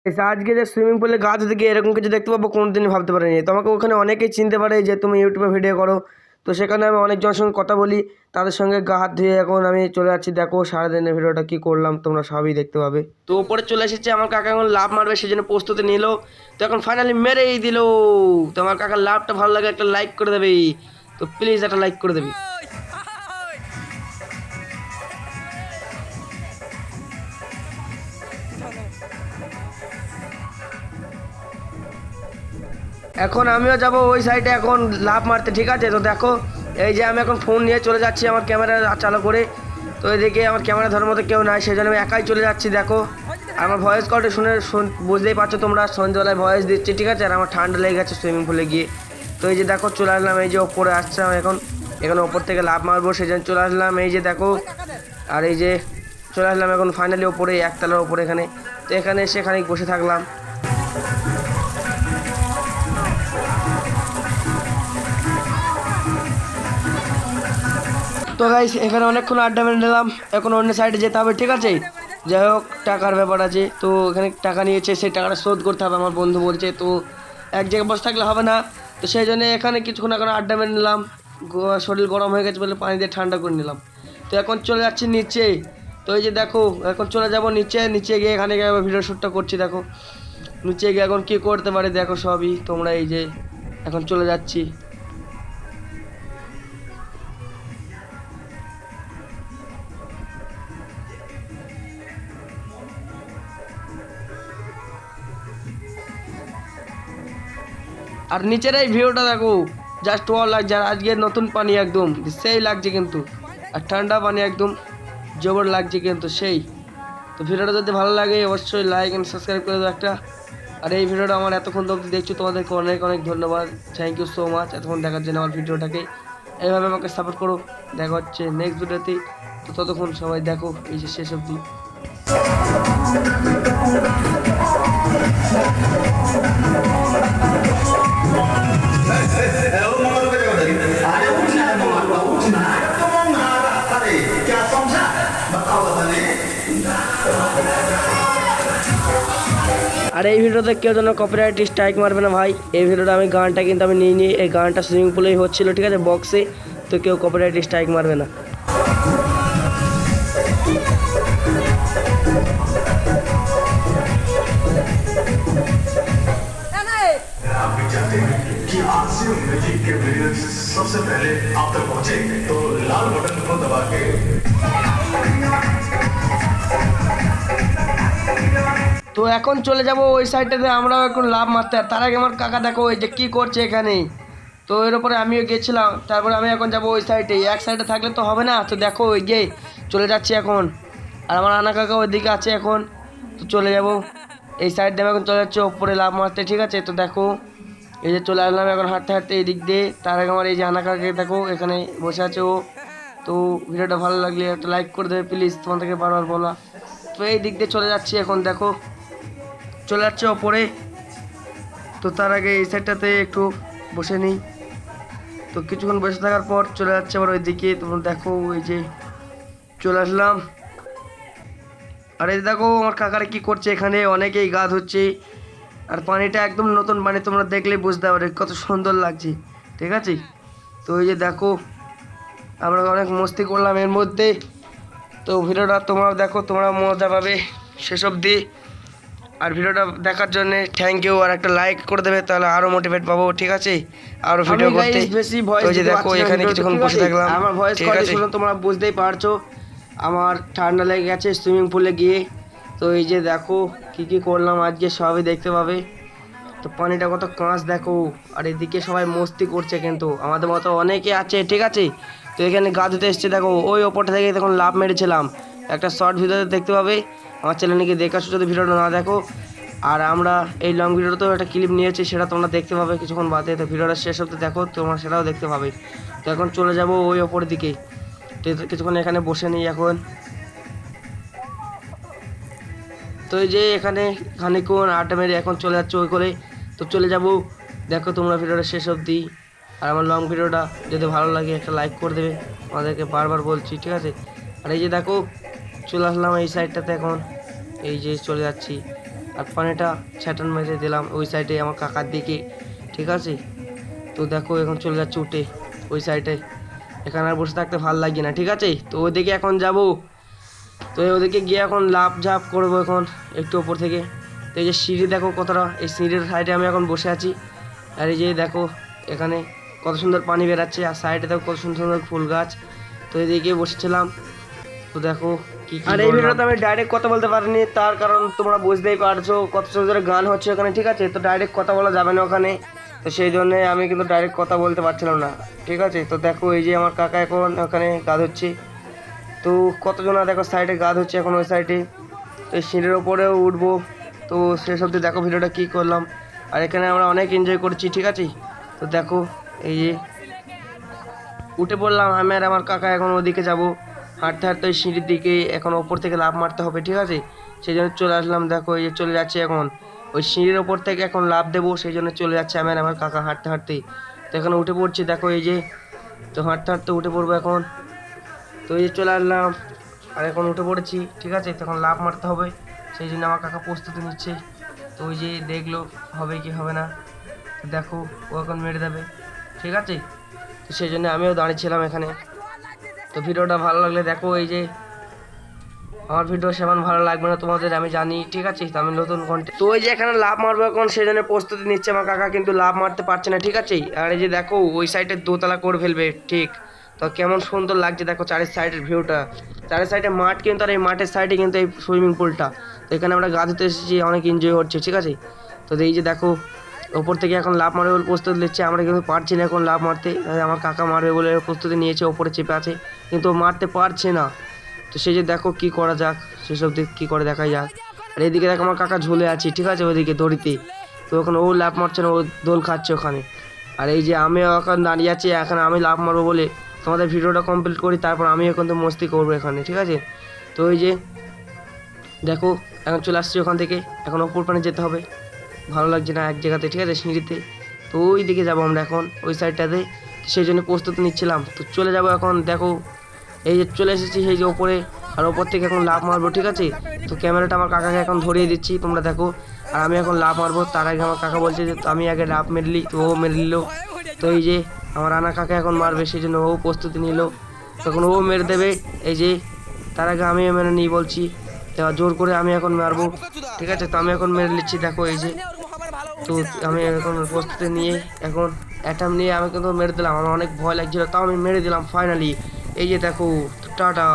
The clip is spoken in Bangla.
আজকে যে সুইমিং পুলে গা ধুতে গিয়ে এরকম কিছু দেখতে পাবো কোনোদিনই ভাবতে পারিনি। তোমাকে ওখানে অনেকেই চিনতে পারে যে তুমি ইউটিউবে ভিডিও করো। তো সেখানে আমি অনেকজনের সঙ্গে কথা বলি, তাদের সঙ্গে গা হাত ধুয়ে এখন আমি চলে যাচ্ছি। দেখো সারাদিনের ভিডিওটা কী করলাম তোমরা সবই দেখতে পাবে। তো ওপরে চলে এসেছে, আমার কাকা এখন লাভ মারবে সেই জন্য প্রস্তুতি নিল। তো এখন ফাইনালি মেরেই দিল। তো আমার কাকার লাভটা ভালো লাগে একটা লাইক করে দেবে, তো প্লিজ একটা লাইক করে দেবে। এখন আমিও যাব ওই সাইডে এখন লাফ মারতে, ঠিক আছে? তো দেখো এই যে আমি এখন ফোন নিয়ে চলে যাচ্ছি আমার ক্যামেরা চালু করে। তো এদিকে আমার ক্যামেরা ধরার মতো কেউ নাই, সেই জন্য আমি একাই চলে যাচ্ছি। দেখো আমার ভয়েস কলটা শুনে বুঝতেই পারছো তোমরা, সন্ধ্যাবেলায় ভয়েস দিচ্ছি, ঠিক আছে? আর আমার ঠান্ডা লেগে গেছে সুইমিং পুলে গিয়ে। তো এই যে দেখো চলে আসলাম, এই যে ওপরে আসছিলাম এখন, এখানে ওপর থেকে লাফ মারবো সেই জন্য চলে আসলাম। এই যে দেখো, আর এই যে চলে আসলাম এখন ফাইনালি ওপরে, একতলার ওপরে এখানে। তো এখানে এসে এখানে বসে থাকলাম। তো গাইস এখানে অনেকক্ষণ আড্ডা মেরে নিলাম, এখন অন্য সাইডে যেতে হবে, ঠিক আছে? যাই হোক টাকার ব্যাপার আছে, তো এখানে টাকা নিয়েছে, সেই টাকাটা শোধ করতে হবে আমার বন্ধু বলছে। তো এক জায়গায় বসে থাকলে হবে না, তো সেই জন্য এখানে কিছুক্ষণ এখন আড্ডা মেরে নিলাম। শরীর গরম হয়ে গেছে বলে পানি দিয়ে ঠান্ডা করে নিলাম। তো এখন চলে যাচ্ছি নিচে। তো এই যে দেখো এখন চলে যাব নিচে, নিচে গিয়ে এখানে গিয়ে ভিডিও শ্যুটটা করছি। দেখো নিচে গিয়ে এখন কী করতে পারে দেখো সবই তোমরা। এই যে এখন চলে যাচ্ছি। আর নিচের এই ভিউটা দেখো, জাস্ট ওয়াও লাগছে। আর আজকে নতুন পানি একদম সেই লাগছে কিন্তু, আর ঠান্ডা পানি একদম জবর লাগছে কিন্তু সেই। তো ভিডিওটা যদি ভালো লাগে অবশ্যই লাইক অ্যান্ড সাবস্ক্রাইব করে দাও একটা। আর এই ভিডিওটা আমার এতক্ষণ অবধি দেখছো তোমাদেরকে অনেক অনেক ধন্যবাদ, থ্যাংক ইউ সো মাচ এতক্ষণ দেখার জন্য আমার ভিডিওটাকে। এইভাবে আমাকে সাপোর্ট করো, দেখা হচ্ছে নেক্সট ভিডিওতে। তো ততক্ষণ সবাই দেখো এই যে শেষ অবধি। আর এই ভিডিওতে কেউ যেন কপিরাইট স্ট্রাইক মারবে না ভাই। এই ভিডিওটা আমি গানটা কিন্তু আমি নিয়ে এই গানটা সুইমিং পুলেই হচ্ছিল, ঠিক আছে, বক্সে। তো কেউ কপিরাইট স্ট্রাইক মারবে না। कि आज से म्यूजिक के वीडियो सबसे पहले आप तक पहुंचे तो लाल बटन को दबा के। তো এখন চলে যাব ওই সাইডটাতে আমরাও এখন লাভ মারতে। তার আগে আমার কাকা দেখো ওই যে কী করছে এখানে। তো এর উপরে আমিও গেছিলাম, তারপরে আমি এখন যাব ওই সাইডে। এক সাইডে থাকলে তো হবে না, তো দেখো ওই যে চলে যাচ্ছি এখন। আর আমার আনা কাকা ওইদিকে আছে এখন, তো চলে যাব এই সাইড দিয়ে। এখন চলে যাচ্ছে ওপরে লাভ মারতে, ঠিক আছে? তো দেখো এই যে চলে আসলাম এখন হাঁটতে হাঁটতে এই দিক দিয়ে। তার আগে আমার এই যে আনা কাকাকে দেখো এখানে বসে আছে ও। তো ভিডিওটা ভালো লাগলে একটা লাইক করে দেবে প্লিজ, তোমাদেরকে বারবার বলা। তো এই দিক দিয়ে চলে যাচ্ছি এখন, দেখো চলে যাচ্ছে ওপরে। তো তার আগে এই সাইডটাতে একটু বসে নিই। তো কিছুক্ষণ বসে থাকার পর চলে যাচ্ছে আবার ওই দিকে। তোমরা দেখো ওই যে চলে আসলাম। আর এই দেখো আমার কাকারা কি করছে এখানে, অনেকেই গা ধুচ্ছে। আর পানিটা একদম নতুন পানি, তোমরা দেখলেই বুঝতে পারবে কত সুন্দর লাগছে, ঠিক আছে? তো এই যে দেখো আমরা অনেক মস্তি করলাম এর মধ্যে। তো ভিডিওটা তোমরা দেখো, তোমরা মজা পাবে শেষ অবধি। আর ভিডিওটা দেখার জন্য থ্যাংক ইউ। আর একটা লাইক করে দেবে, তাহলে আরও মোটিভেট পাবো, ঠিক আছে, আরও ভিডিও করতে। বেশি ভয়েস যে দেখো এখানে কিছুক্ষণ বসে থাকলাম, আমার ভয়েস কোয়ালিটি শুনে তোমরা বুঝতেই পারছো আমার ঠান্ডা লেগে গেছে সুইমিং পুলে গিয়ে। তো এই যে দেখো কী কী করলাম আজকে সবই দেখতে পাবে। তো পানিটা কত কাঁচ দেখো। আর এদিকে সবাই মস্তি করছে কিন্তু আমাদের মতো অনেকে আছে, ঠিক আছে? তো এখানে গা ধুতে এসছে দেখো, ওই ওপরটা থেকে তখন লাভ মেরেছিলাম। একটা শর্ট ভিডিওতে দেখতে পাবে, আমার চ্যানেলকে দেখে আসো যদি ভিডিওটা না দেখো। আর আমরা এই লং ভিডিওতেও একটা ক্লিপ নিয়েছি, সেটা তোমরা দেখতে পাবে কিছুক্ষণ বাদে। তো ভিডিওটা শেষ অবধি দেখো, তোমরা সেটাও দেখতে পাবে। তো এখন চলে যাব ওই ওপরের দিকে। তো কিছুক্ষণ এখানে বসে নিই এখন। তো এই যে এখানে খানিকক্ষণ আড্ডা মেরে এখন চলে যাচ্ছে ওই করে। তো চলে যাব, দেখো তোমরা ভিডিওটা শেষ অবধি। আর আমার লং ভিডিওটা যদি ভালো লাগে একটা লাইক করে দেবে, আমাদেরকে বারবার বলছি, ঠিক আছে? আর এই যে দেখো চলে আসলাম এই সাইডটাতে এখন, এই যে চলে যাচ্ছি। আর পানিটা ছ্যাটান মেরে দিলাম ওই সাইডে আমার কাকার দিকে, ঠিক আছে। তো দেখো এখন চলে যাচ্ছে উঠে ওই সাইডে, এখানে আর বসে থাকতে ভালো লাগছে না, ঠিক আছে। তো ওইদিকে এখন যাব, তো ওদিকে গিয়ে এখন লাফ ঝাপ করবো এখন একটু ওপর থেকে। তো এই যে সিঁড়ি দেখো কতটা, এই সিঁড়ির সাইডে আমি এখন বসে আছি। আর এই যে দেখো এখানে কত সুন্দর পানি বেরাচ্ছে, আর সাইডে দেখো কত সুন্দর সুন্দর ফুল গাছ। তো এদিকে বসেছিলাম। তো দেখো কি আর এই ভিডিওতে আমি ডাইরেক্ট কথা বলতে পারিনি, তার কারণ তোমরা বুঝতেই পারছো কত সুন্দর গান হচ্ছে ওখানে, ঠিক আছে। তো ডাইরেক্ট কথা বলা যাবে না ওখানে, তো সেই জন্যে আমি কিন্তু ডাইরেক্ট কথা বলতে পারছিলাম না, ঠিক আছে। তো দেখো এই যে আমার কাকা এখন ওখানে গা ধুচ্ছে। তো কতজনা দেখো সাইডে গা ধুচ্ছে এখন ওই সাইডে। তো এই সিঁড়ির ওপরেও উঠবো। তো সেসব দিয়ে দেখো ভিডিওটা কী করলাম। আর এখানে আমরা অনেক এনজয় করছি, ঠিক আছে। তো দেখো এই যে উঠে পড়লাম আমি আর আমার কাকা, এখন ওদিকে যাব হাঁটতে হাঁটতে ওই সিঁড়ির দিকে, এখন ওপর থেকে লাফ মারতে হবে, ঠিক আছে। সেই জন্য চলে আসলাম, দেখো এই যে চলে যাচ্ছে এখন ওই সিঁড়ির ওপর থেকে এখন লাফ দেবো, সেই জন্য চলে যাচ্ছে আমি আর আমার কাকা হাঁটতে হাঁটতেই। তো এখানে উঠে পড়ছি দেখো এই যে, তো হাঁটতে হাঁটতে উঠে পড়বো এখন। তো এই যে চলে আসলাম আর এখন উঠে পড়েছি, ঠিক আছে। তখন লাফ মারতে হবে, সেই জন্য আমার কাকা প্রস্তুতি নিচ্ছে। তো ওই যে দেখলো হবে কি হবে না, তো দেখো ও এখন মেরে দেবে, ঠিক আছে। তো সেই জন্য আমিও দাঁড়িয়েছিলাম এখানে। তো ভিডিওটা ভালো লাগলে দেখো, এই যে আমার ভিডিও সেমন ভালো লাগবে না তোমাদের আমি জানি, ঠিক আছে। তো আমি নতুন কন্টেন্ট, তো ওই যে এখানে লাভ মারবো এখন, সেই জন্য প্রস্তুতি নিচ্ছে আমার কাকা, কিন্তু লাভ মারতে পারছে না, ঠিক আছে। আর এই যে দেখো ওই সাইডে দোতলা করে ফেলবে, ঠিক। তো কেমন সুন্দর লাগছে দেখো চারের সাইডের ভিউটা, চারের সাইডে মাঠ কিন্তু, আর এই মাঠের সাইডে কিন্তু এই সুইমিং পুলটা। তো এখানে আমরা গা ধুতে এসেছি, অনেক এনজয় হচ্ছে, ঠিক আছে। তো এই যে দেখো ওপর থেকে এখন লাভ মারবে বলে প্রস্তুতি নিচ্ছে, আমরা কিন্তু পারছি না এখন লাভ মারতে। আমার কাকা মারবে বলে প্রস্তুতি নিয়েছে, ওপরে চেপে আছে, কিন্তু ও মারতে পারছে না। তো সেই যে দেখো কি করা যাক, সেসব দিক কী করে দেখা যাক। আর এইদিকে দেখো আমার কাকা ঝুলে আছে, ঠিক আছে, ওইদিকে দড়িতে। তো ওখানে ও লাভ মারছে না, ও দোল খাচ্ছে ওখানে। আর এই যে আমি এখন দাঁড়িয়ে আছি, এখন আমি লাভ মারবো বলে তোমাদের ভিডিওটা কমপ্লিট করি, তারপর আমি এখন তো মস্তি করবো এখানে, ঠিক আছে। তো ওই যে দেখো এখন চলে আসছি ওখান থেকে, এখন ওপর পানে যেতে হবে, ভালো লাগছে না এক জায়গাতে, ঠিক আছে, সিঁড়িতে। তো ওই দিকে যাবো আমরা এখন ওই সাইডটাতে, সেই জন্য প্রস্তুতি নিচ্ছিলাম। তো চলে যাব এখন, দেখো এই যে চলে এসেছি সেই যে ওপরে, আর ওপর থেকে এখন লাফ মারবো, ঠিক আছে। তো ক্যামেরাটা আমার কাকাকে এখন ধরিয়ে দিচ্ছি, তোমরা দেখো। আর আমি এখন লাফ মারবো, তার আগে আমার কাকা বলছে যে আমি আগে লাফ মেরলি, তো ও মেরে নিল। তো এই যে আমার রানা কাকা এখন মারবে, সেই জন্য ও প্রস্তুতি নিল, তখন ও মেরে দেবে। এই যে তার আগে আমি মেরে নিই বলছি, তো জোর করে আমি এখন মারবো, ঠিক আছে। তো আমি এখন মেরে নিচ্ছি, দেখো এই যে। তো আমি এখন প্রস্তুতি নিয়ে এখন অ্যাটাম নিয়ে আমি কিন্তু মেরে দিলাম, আমার অনেক ভয় লাগছিল, তাও আমি মেরে দিলাম ফাইনালি। এই যে দেখো, টাটা।